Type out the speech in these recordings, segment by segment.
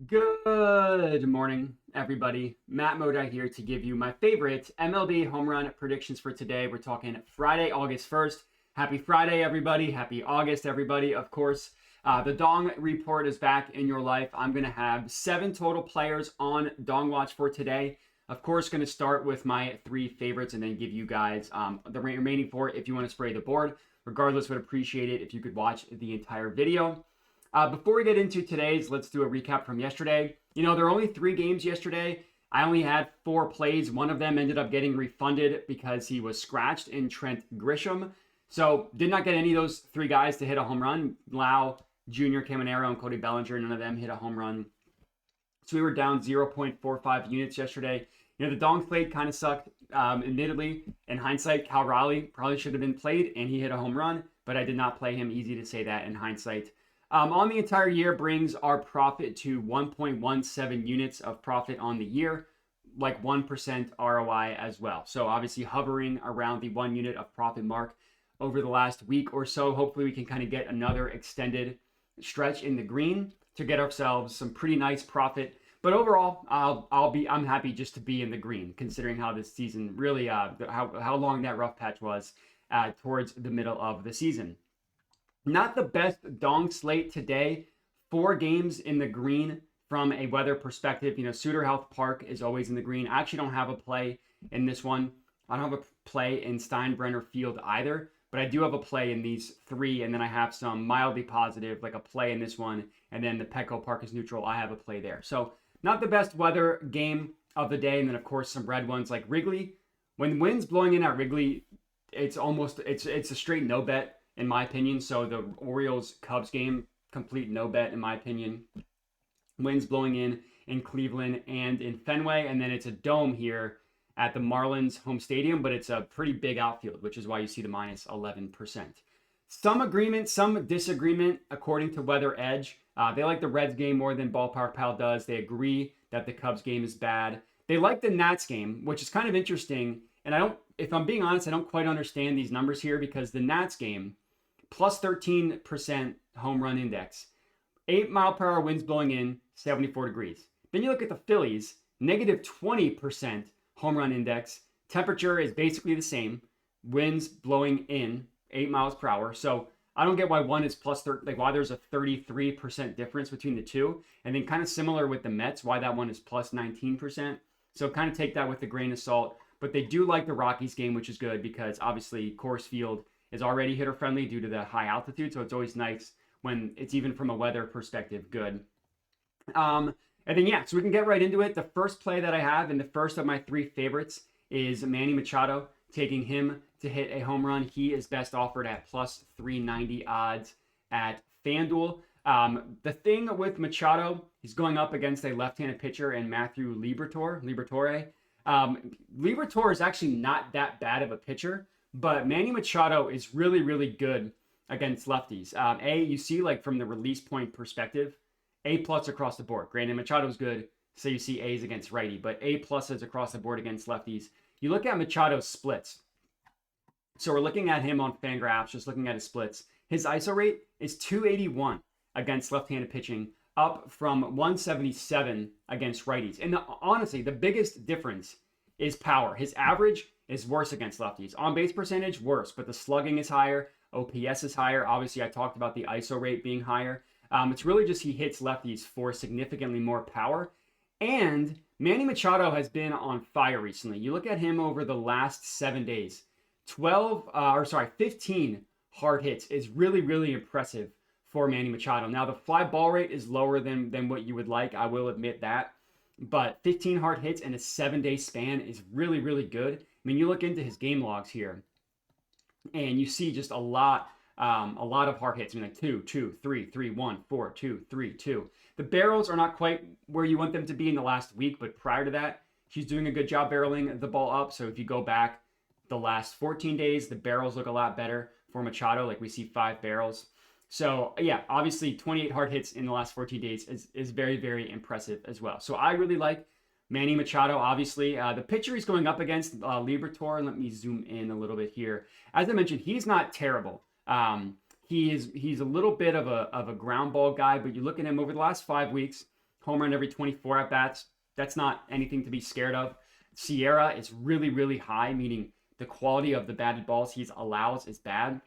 Good morning, everybody. Matt Modi here to give you my favorite MLB home run predictions for today. We're talking Friday, August 1st. Happy Friday, everybody. Happy August, everybody. Of course, the Dong report is back in your life. I'm going to have 7 total players on Dong Watch for today. Of course, going to start with my 3 favorites and then give you guys the remaining 4 if you want to spray the board. Regardless, would appreciate it if you could watch the entire video. Before we get into today's, let's do a recap from yesterday. There were only 3 games yesterday. I only had 4 plays. One of them ended up getting refunded because he was scratched in Trent Grisham. So did not get any of those 3 guys to hit a home run. Lau, Jr., Caminero, and Cody Bellinger, none of them hit a home run. So we were down 0.45 units yesterday. The Dong slate kind of sucked. Admittedly, in hindsight, Cal Raleigh probably should have been played, and he hit a home run, but I did not play him. Easy to say that in hindsight. On the entire year brings our profit to 1.17 units of profit on the year, like 1% ROI as well. So obviously hovering around the 1 unit of profit mark over the last week or so. Hopefully we can kind of get another extended stretch in the green to get ourselves some pretty nice profit. But overall, I'm happy just to be in the green, considering how this season really how long that rough patch was towards the middle of the season. Not the best Dong slate today. 4 games in the green from a weather perspective. Suter Health Park is always in the green. I actually don't have a play in this one. I don't have a play in Steinbrenner Field either, but I do have a play in these 3, and then I have some mildly positive, like a play in this one, and then the Petco Park is neutral. I have a play there. So not the best weather game of the day, and then of course some red ones like Wrigley. When the wind's blowing in at Wrigley, it's a straight no bet in my opinion. So the Orioles-Cubs game, complete no bet in my opinion. Winds blowing in Cleveland and in Fenway, and then it's a dome here at the Marlins home stadium, but it's a pretty big outfield, which is why you see the minus 11%. Some agreement, some disagreement, according to Weather Edge. They like the Reds game more than Ballpark Pal does. They agree that the Cubs game is bad. They like the Nats game, which is kind of interesting. And if I'm being honest, I don't quite understand these numbers here because the Nats game, plus 13% home run index, 8-mile-per-hour winds blowing in, 74 degrees. Then you look at the Phillies, negative 20% home run index. Temperature is basically the same. Winds blowing in, 8 miles per hour. So I don't get why one is plus 30, like why there's a 33% difference between the two. And then kind of similar with the Mets, why that one is plus 19%. So kind of take that with a grain of salt. But they do like the Rockies game, which is good because obviously Coors Field is already hitter friendly due to the high altitude. So it's always nice when it's even from a weather perspective, good. And then, so we can get right into it. The first play that I have and the first of my 3 favorites is Manny Machado, taking him to hit a home run. He is best offered at plus 390 odds at FanDuel. The thing with Machado, he's going up against a left-handed pitcher and Matthew Liberatore. Liberatore is actually not that bad of a pitcher, but Manny Machado is really, really good against lefties. You see like from the release point perspective, A+ across the board. Granted, Machado's good, so you see A's against righty, but A+ across the board against lefties. You look at Machado's splits. So we're looking at him on FanGraphs, just looking at his splits. His ISO rate is 281 against left-handed pitching, up from 177 against righties. And honestly, the biggest difference is power. His average is worse against lefties. On base percentage, worse, but the slugging is higher. OPS is higher. Obviously, I talked about the ISO rate being higher. It's really just he hits lefties for significantly more power. And Manny Machado has been on fire recently. You look at him over the last 7 days. 15 hard hits is really, really impressive for Manny Machado. Now, the fly ball rate is lower than what you would like. I will admit that. But 15 hard hits in a 7-day span is really, really good. I mean, you look into his game logs here, and you see just a lot of hard hits. I mean, like 2, 2, 3, 3, 1, 4, 2, 3, 2. The barrels are not quite where you want them to be in the last week, but prior to that, he's doing a good job barreling the ball up. So if you go back the last 14 days, the barrels look a lot better for Machado. Like we see 5 barrels. So obviously 28 hard hits in the last 14 days is very, very impressive as well. So I really like Manny Machado, obviously. The pitcher he's going up against, Liberatore, let me zoom in a little bit here. As I mentioned, he's not terrible. He's a little bit of a ground ball guy, but you look at him over the last 5 weeks, home run every 24 at bats. That's not anything to be scared of. Sierra is really, really high, meaning the quality of the batted balls he allows is bad.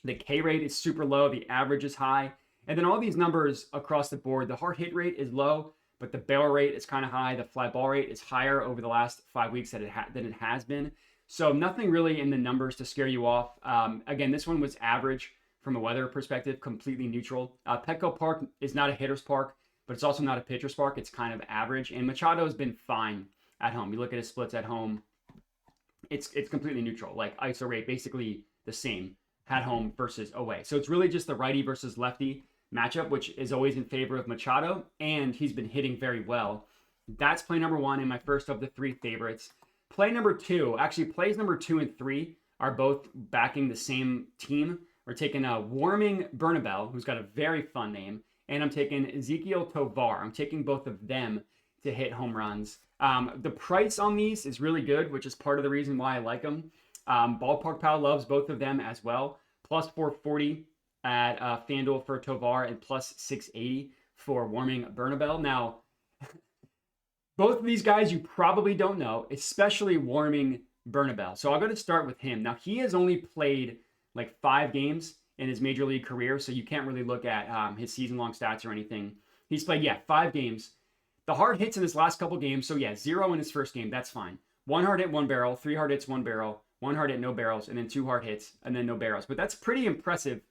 The K rate is super low. The average is high. And then all these numbers across the board, the hard hit rate is low, but the barrel rate is kind of high. The fly ball rate is higher over the last 5 weeks than it has been. So nothing really in the numbers to scare you off. Again, this one was average from a weather perspective, completely neutral. Petco Park is not a hitter's park, but it's also not a pitcher's park. It's kind of average. And Machado has been fine at home. You look at his splits at home, it's completely neutral. Like ISO rate, basically the same at home versus away. So it's really just the righty versus lefty matchup, which is always in favor of Machado, and he's been hitting very well. That's play number one and my first of the three favorites. Play number two, actually plays number 2 and 3 are both backing the same team. We're taking a warming Bernabel, who's got a very fun name, and I'm taking Ezekiel Tovar. I'm taking both of them to hit home runs. The price on these is really good, which is part of the reason why I like them. Ballpark Pal loves both of them as well. Plus 440 at FanDuel for Tovar and plus 680 for warming Bernabel. Now, both of these guys you probably don't know, especially warming Bernabel. So I'm going to start with him. Now, he has only played like 5 games in his major league career, so you can't really look at his season-long stats or anything. He's played, 5 games. The hard hits in his last couple games, so 0 in his first game, that's fine. 1 hard hit, 1 barrel, 3 hard hits, 1 barrel, 1 hard hit, no barrels, and then 2 hard hits, and then no barrels. But that's pretty impressive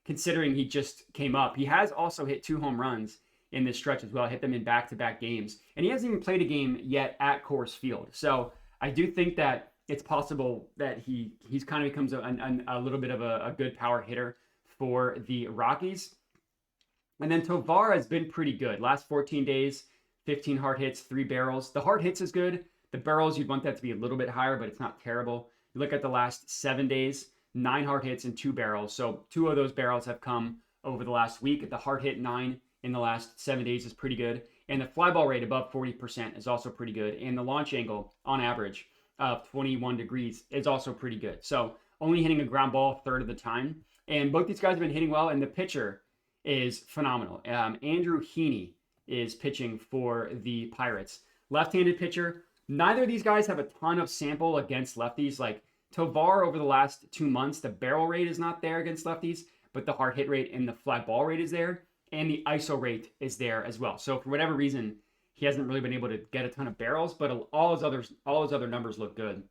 considering he just came up. He has also hit 2 home runs in this stretch as well, hit them in back-to-back games. And he hasn't even played a game yet at Coors Field. So I do think that it's possible that he's kind of becomes a little bit of a good power hitter for the Rockies. And then Tovar has been pretty good. Last 14 days, 15 hard hits, 3 barrels. The hard hits is good. The barrels, you'd want that to be a little bit higher, but it's not terrible. You look at the last 7 days, 9 hard hits and 2 barrels. So 2 of those barrels have come over the last week. The hard hit 9 in the last 7 days is pretty good. And the fly ball rate above 40% is also pretty good. And the launch angle on average of 21 degrees is also pretty good. So only hitting a ground ball a third of the time. And both these guys have been hitting well, and the pitcher is phenomenal. Andrew Heaney is pitching for the Pirates. Left-handed pitcher. Neither of these guys have a ton of sample against lefties. Like Tovar over the last 2 months, the barrel rate is not there against lefties, but the hard hit rate and the fly ball rate is there, and the ISO rate is there as well. So for whatever reason, he hasn't really been able to get a ton of barrels, but all his other numbers look good.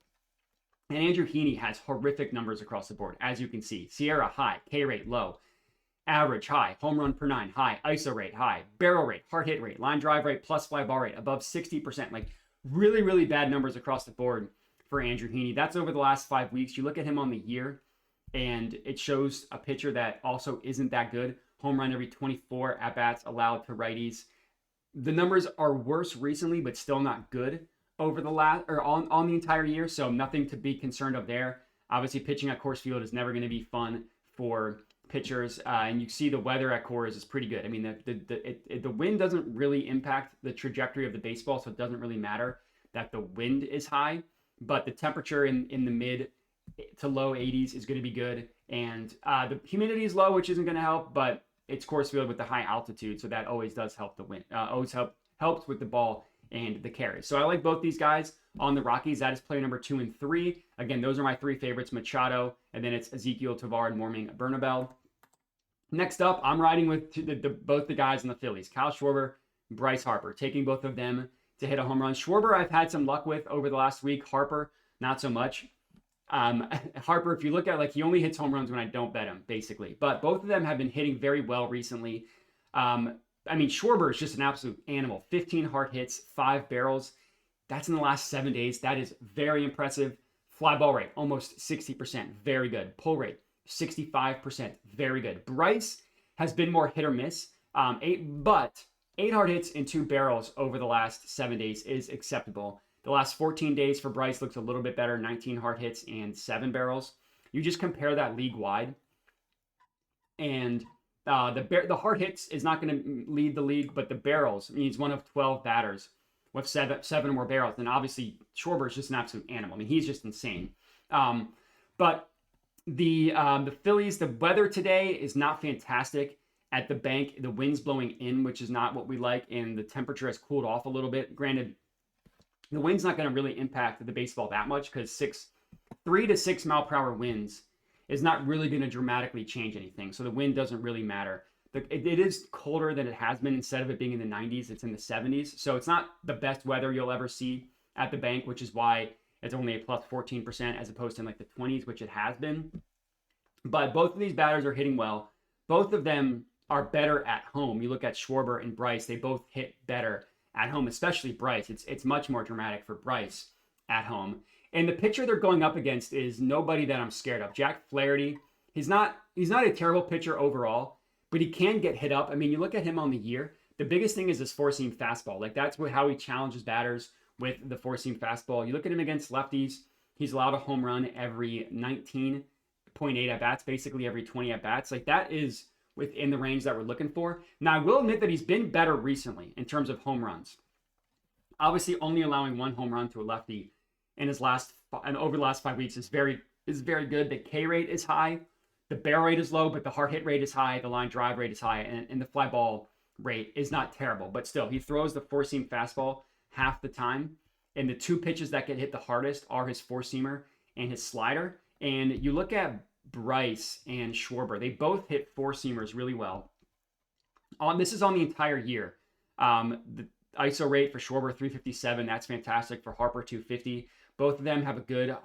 And Andrew Heaney has horrific numbers across the board, as you can see. Sierra, high. K rate, low. Average, high. Home run per 9, high. ISO rate, high. Barrel rate, hard hit rate, line drive rate, plus fly ball rate, above 60%. Like, really, really bad numbers across the board for Andrew Heaney. That's over the last 5 weeks. You look at him on the year, and it shows a pitcher that also isn't that good. Home run every 24 at-bats allowed to righties. The numbers are worse recently, but still not good over the last or on the entire year, so nothing to be concerned of there. Obviously, pitching at Coors Field is never going to be fun for pitchers, and you see the weather at Coors is pretty good. I mean, the wind doesn't really impact the trajectory of the baseball, so it doesn't really matter that the wind is high, but the temperature in the mid to low 80s is going to be good, and the humidity is low, which isn't going to help, but it's Coors Field with the high altitude, so that always does help the wind. Always helps with the ball and the carry. So I like both these guys on the Rockies. That is player number 2 and 3. Again, those are my 3 favorites, Machado, and then it's Ezekiel, Tovar, and warming Bernabel. Next up, I'm riding with both the guys in the Phillies, Kyle Schwarber, Bryce Harper, taking both of them to hit a home run. Schwarber, I've had some luck with over the last week. Harper, not so much. Harper, if you look at, he only hits home runs when I don't bet him, basically. But both of them have been hitting very well recently. Schwarber is just an absolute animal. 15 hard hits, 5 barrels. That's in the last 7 days. That is very impressive. Fly ball rate, almost 60%. Very good. Pull rate, 65%. Very good. Bryce has been more hit or miss. 8 hard hits and 2 barrels over the last 7 days is acceptable. The last 14 days for Bryce looks a little bit better. 19 hard hits and 7 barrels. You just compare that league-wide. And the hard hits is not going to lead the league, but the barrels, he's one of 12 batters with 7 or more barrels. And obviously, Schwarber is just an absolute animal. He's just insane. But the Phillies, the weather today is not fantastic. At the bank, the wind's blowing in, which is not what we like, and the temperature has cooled off a little bit. Granted, the wind's not going to really impact the baseball that much because 3 to 6 mile per hour winds is not really going to dramatically change anything. So the wind doesn't really matter. It is colder than it has been. Instead of it being in the 90s, it's in the 70s. So it's not the best weather you'll ever see at the bank, which is why it's only a plus 14% as opposed to in like the 20s, which it has been. But both of these batters are hitting well. Both of them are better at home. You look at Schwarber and Bryce, they both hit better at home, especially Bryce. It's much more dramatic for Bryce at home. And the pitcher they're going up against is nobody that I'm scared of. Jack Flaherty, he's not a terrible pitcher overall, but he can get hit up. I mean, you look at him on the year, the biggest thing is his four-seam fastball. Like that's how he challenges batters with the four-seam fastball. You look at him against lefties, he's allowed a home run every 19.8 at-bats, basically every 20 at-bats. Like that is within the range that we're looking for. Now, I will admit that he's been better recently in terms of home runs. Obviously, only allowing 1 home run to a lefty in over the last 5 weeks is very good. The K rate is high, the barrel rate is low, but the hard hit rate is high, the line drive rate is high, and the fly ball rate is not terrible. But still, he throws the four-seam fastball half the time, and the 2 pitches that get hit the hardest are his four-seamer and his slider. And you look at Bryce and Schwarber, they both hit four-seamers really well. This is on the entire year. The ISO rate for Schwarber, 357. That's fantastic. For Harper, 250. Both of them have a good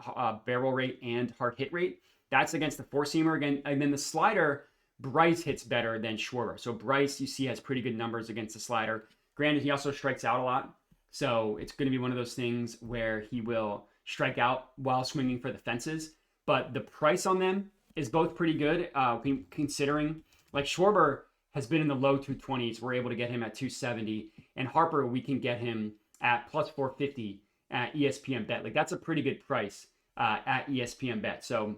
barrel rate and hard hit rate. That's against the four-seamer again. And then the slider, Bryce hits better than Schwarber. So Bryce, you see, has pretty good numbers against the slider. Granted, he also strikes out a lot. So it's going to be one of those things where he will strike out while swinging for the fences. But the price on them is both pretty good, considering like Schwarber has been in the low 220s. We're able to get him at 270. And Harper, we can get him at plus 450 at ESPN Bet. Like that's a pretty good price at ESPN Bet. So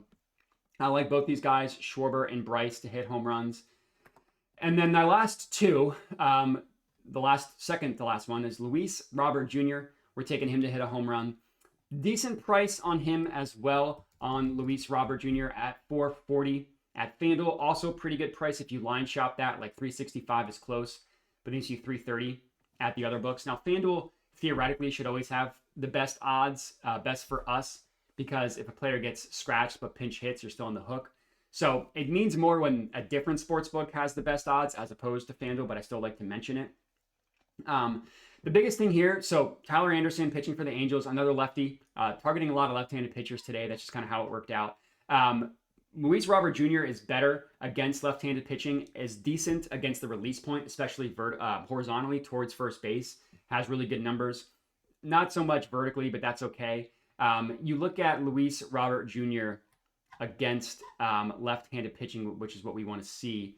I like both these guys, Schwarber and Bryce, to hit home runs. And then my last two, second to last one is Luis Robert Jr. We're taking him to hit a home run. Decent price on him as well on Luis Robert Jr. at 440 at FanDuel. Also pretty good price if you line shop that, like 365 is close, but then you see 330 at the other books. Now FanDuel theoretically should always have the best odds, best for us, because if a player gets scratched but pinch hits, you're still on the hook. So it means more when a different sportsbook has the best odds as opposed to FanDuel, but I still like to mention it. The biggest thing here, so Tyler Anderson pitching for the Angels, another lefty, targeting a lot of left-handed pitchers today. That's just kind of how it worked out. Luis Robert Jr. is better against left-handed pitching, is decent against the release point, especially horizontally towards first base, has really good numbers. Not so much vertically, but that's okay. You look at Luis Robert Jr. against left-handed pitching, which is what we want to see.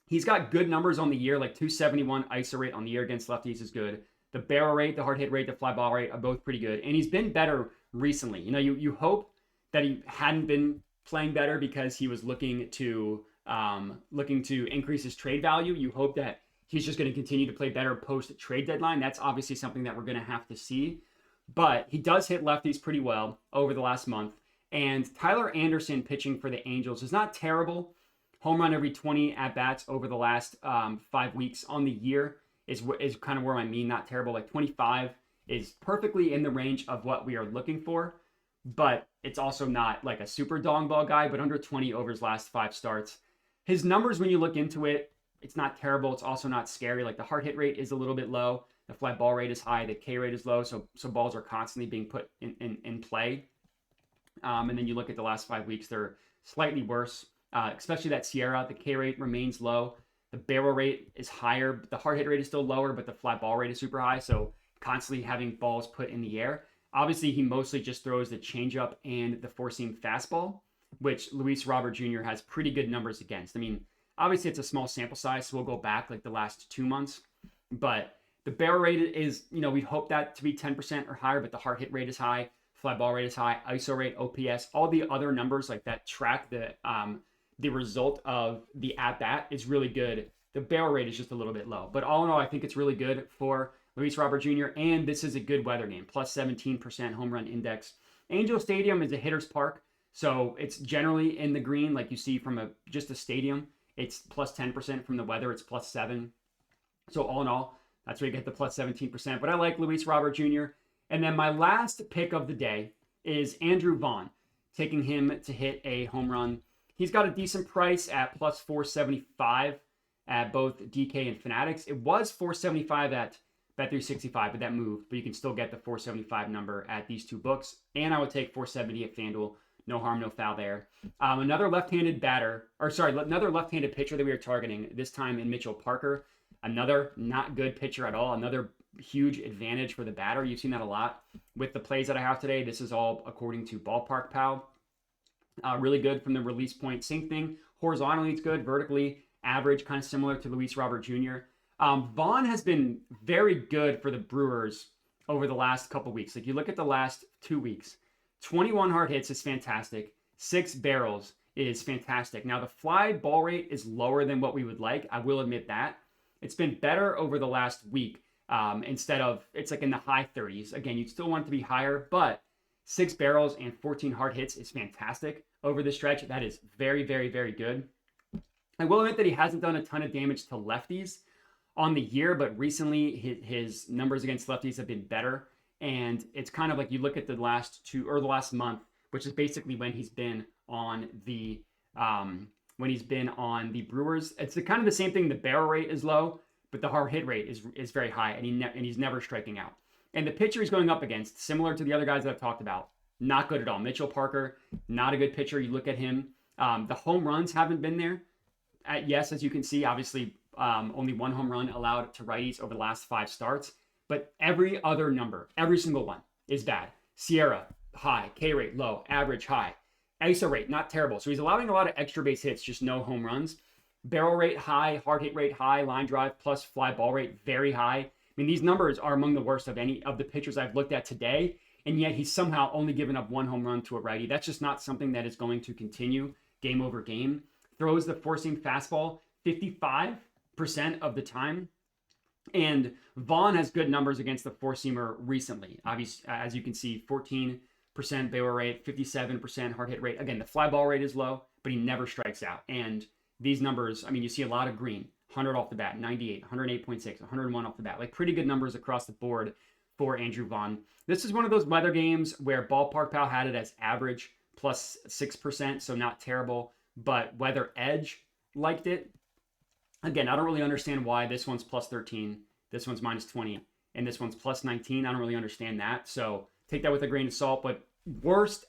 He's got good numbers on the year, like 271 ISO rate on the year against lefties is good. The barrel rate, the hard hit rate, the fly ball rate are both pretty good. And he's been better recently. You know, you hope that he hadn't been playing better because he was looking to increase his trade value. You hope that he's just going to continue to play better post trade deadline. That's obviously something that we're going to have to see. But he does hit lefties pretty well over the last month. And Tyler Anderson pitching for the Angels is not terrible. Home run every 20 at-bats over the last 5 weeks on the year is kind of where I mean not terrible. Like 25 is perfectly in the range of what we are looking for, but it's also not like a super dong ball guy, but under 20 over his last 5 starts. His numbers, when you look into it, it's not terrible. It's also not scary. Like the hard hit rate is a little bit low. The fly ball rate is high. The K rate is low. So balls are constantly being put in play. And then you look at the last 5 weeks, they're slightly worse. Especially that Sierra, the K rate remains low. The barrel rate is higher. The hard hit rate is still lower, but the fly ball rate is super high. So constantly having balls put in the air. Obviously, he mostly just throws the changeup and the four-seam fastball, which Luis Robert Jr. has pretty good numbers against. I mean, obviously it's a small sample size, so we'll go back like the last 2 months. But the barrel rate is, we hope that to be 10% or higher, but the hard hit rate is high. Fly ball rate is high. ISO rate, OPS, all the other numbers like that track the result of the at-bat is really good. The barrel rate is just a little bit low. But all in all, I think it's really good for Luis Robert Jr. And this is a good weather game. Plus 17% home run index. Angel Stadium is a hitter's park. So it's generally in the green like you see from just a stadium. It's plus 10% from the weather. It's plus 7. So all in all, that's where you get the plus 17%. But I like Luis Robert Jr. And then my last pick of the day is Andrew Vaughn, taking him to hit a home run. He's got a decent price at plus 475 at both DK and Fanatics. It was 475 at Bet365, but that moved. But you can still get the 475 number at these two books. And I would take 470 at FanDuel. No harm, no foul there. Another left-handed pitcher that we are targeting, this time in Mitchell Parker. Another not good pitcher at all. Another huge advantage for the batter. You've seen that a lot with the plays that I have today. This is all according to Ballpark Pal. Really good from the release point sink thing. Horizontally, it's good. Vertically, average, kind of similar to Luis Robert Jr. Vaughn has been very good for the Brewers over the last couple weeks. Like you look at the last 2 weeks, 21 hard hits is fantastic. 6 barrels is fantastic. Now, the fly ball rate is lower than what we would like. I will admit that. It's been better over the last week. Instead of, it's like in the high 30s. Again, you'd still want it to be higher, but 6 barrels and 14 hard hits is fantastic over the stretch. That is very, very, very good. I will admit that he hasn't done a ton of damage to lefties on the year, but recently his numbers against lefties have been better. And it's kind of like you look at the last month, which is basically when he's been on the Brewers. It's kind of the same thing. The barrel rate is low, but the hard hit rate is very high, and he's never striking out. And the pitcher he's going up against, similar to the other guys that I've talked about, not good at all. Mitchell Parker, not a good pitcher. You look at him. The home runs haven't been there. Yes, as you can see, obviously only 1 home run allowed to righties over the last 5 starts. But every other number, every single one is bad. Sierra, high. K rate, low. Average, high. ISO rate, not terrible. So he's allowing a lot of extra base hits, just no home runs. Barrel rate, high. Hard hit rate, high. Line drive plus fly ball rate, very high. I mean, these numbers are among the worst of any of the pitchers I've looked at today. And yet he's somehow only given up 1 home run to a righty. That's just not something that is going to continue game over game. Throws the four-seam fastball 55% of the time. And Vaughn has good numbers against the four-seamer recently. Obviously, as you can see, 14% barrel rate, 57% hard hit rate. Again, the fly ball rate is low, but he never strikes out. And these numbers, I mean, you see a lot of green. 100 off the bat, 98, 108.6, 101 off the bat. Like pretty good numbers across the board for Andrew Vaughn. This is one of those weather games where Ballpark Pal had it as average plus 6%, so not terrible. But Weather Edge liked it. Again, I don't really understand why this one's plus 13, this one's minus 20, and this one's plus 19. I don't really understand that. So take that with a grain of salt. But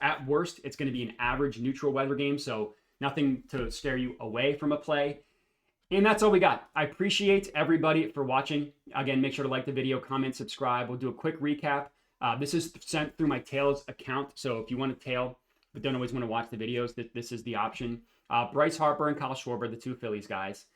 at worst, it's going to be an average neutral weather game. So nothing to scare you away from a play. And that's all we got. I appreciate everybody for watching. Again, make sure to like the video, comment, subscribe. We'll do a quick recap. This is sent through my Tails account. So if you want to tail, but don't always want to watch the videos, this is the option. Bryce Harper and Kyle Schwarber, the 2 Phillies guys.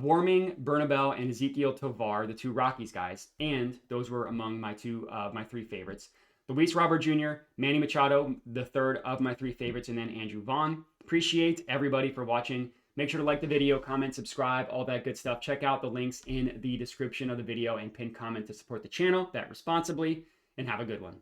Warming, Bernabel, and Ezekiel Tovar, the 2 Rockies guys. And those were among my 3 favorites. Luis Robert Jr., Manny Machado, the 3rd of my 3 favorites, and then Andrew Vaughn. Appreciate everybody for watching. Make sure to like the video, comment, subscribe, all that good stuff. Check out the links in the description of the video and pinned comment to support the channel. Bet responsibly, and have a good one.